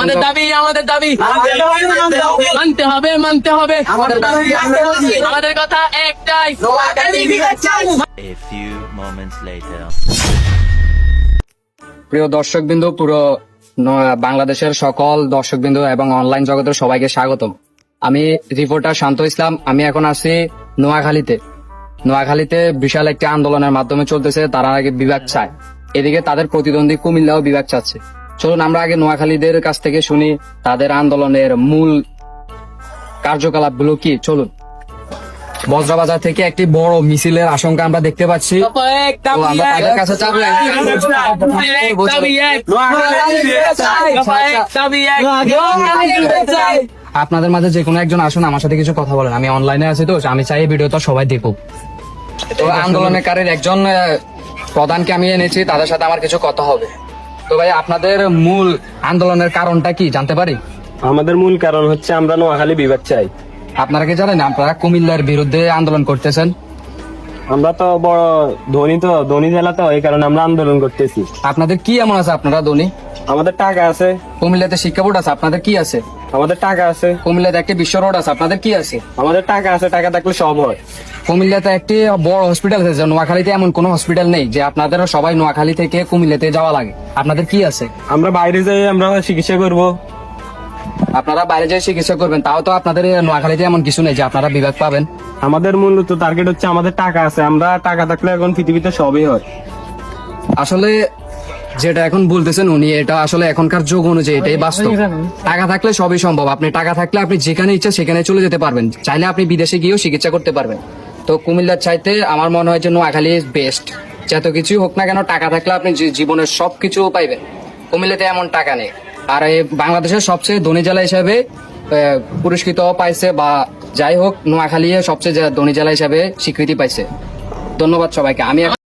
আমাদের দাবি মানতে হবে আমাদের কথা একটাই। A few moments later. প্রিয় দর্শকবৃন্দ, পুরো বাংলাদেশের সকল দর্শকবৃন্দ এবং অনলাইন জগতের সবাইকে স্বাগতম। আমি রিপোর্টার শান্ত ইসলাম। আমি এখন আছি নোয়াখালীতে বিশাল একটি আন্দোলনের মাধ্যমে চলতেছে। তারা আগে বিভাগ চায়, এদিকে তাদের প্রতিদ্বন্দ্বী কুমিল্লাও বিভাগ চাচ্ছে। চলুন আমরা আগে নোয়াখালীদের কাছ থেকে শুনি তাদের আন্দোলনের মূল কার্যকলাপ গুলো কি। চলুন। বজ্রবাজার থেকে একটি বড় মিছিলের আশঙ্কা আমরা দেখতে পাচ্ছি। তো আমরা তাদের কাছে যাবো। আপনাদের মাঝে যে কোনো একজন আসুন, আমার সাথে কিছু কথা বলেন। আমি অনলাইনে আছি, তো আমি চাই ভিডিও তো সবাই দেখুক। তো আন্দোলনকারীর একজন প্রধানকে আমি এনেছি, তাদের সাথে আমার কিছু কথা হবে। তো ভাই, আপনাদের মূল আন্দোলনের কারণটা কি জানতে পারি? আমাদের মূল কারণ হচ্ছে আমরা নোয়াখালী বিভাগ চাই। আপনারা কি জানেন আপনারা কুমিল্লার বিরুদ্ধে আন্দোলন করতেছেন? আমরা তো বড় ধনী জেলা, তো এই কারণে আমরা আন্দোলন করতেছি। আপনাদের কি এমন আছে আপনারা ধনী? আমাদের টাকা আছে। কুমিল্লাতে শিক্ষা বোর্ড আছে, আপনাদের কি আছে? আমাদের টাকা আছে। কুমিল্লাতে একটি বিশ্ব রোড আছে, আপনাদের কি আছে? আমাদের টাকা আছে, টাকা থাকলে সব হয়। কুমিল্লাতে একটি বড় হসপিটাল আছে। নোয়াখালীতে এমন কোন হসপিটাল নেই যে আপনাদের সবাই নোয়াখালী থেকে কুমিল্লাতে যাওয়া লাগে। আপনাদের কি আছে? আমরা বাইরে যাই, আমরা চিকিৎসা করব। আপনারা বাইরে যেয়ে চিকিৎসা করবেন, তাও তো আপনাদের নোয়াখালীতে এমন কিছু নেই যে আপনারা বিভাগ পাবেন। আমাদের মূলত টার্গেট হচ্ছে আমাদের টাকা আছে। আমরা টাকা থাকলে এখন পৃথিবীতে সবই হয়। আসলে যেটা এখন বলতেছেন উনি, এটা আসলে এখনকার যুগ অনুযায়ী এটাই বাস্তব। টাকা থাকলে সবই সম্ভব। আপনি টাকা থাকলে আপনি যেখানে ইচ্ছা সেখানে চলে যেতে পারবেন। চাইলে আপনি বিদেশে গিয়েও চিকিৎসা করতে পারবেন। তো কুমিল্লার চাইতে আমার মনে হয় যে নোয়াখালী বেস্ট। যত কিছুই হোক না কেন, টাকা থাকলে আপনি জীবনের সবকিছু পাইবেন। কুমিল্লাতে এমন টাকা নেই। আর এই বাংলাদেশের সবচেয়ে ধনী জেলা হিসাবে পুরস্কৃত পাইছে, বা যাই হোক, নোয়াখালী সবচেয়ে ধনী জেলা হিসাবে স্বীকৃতি পাইছে। ধন্যবাদ সবাইকে। আমি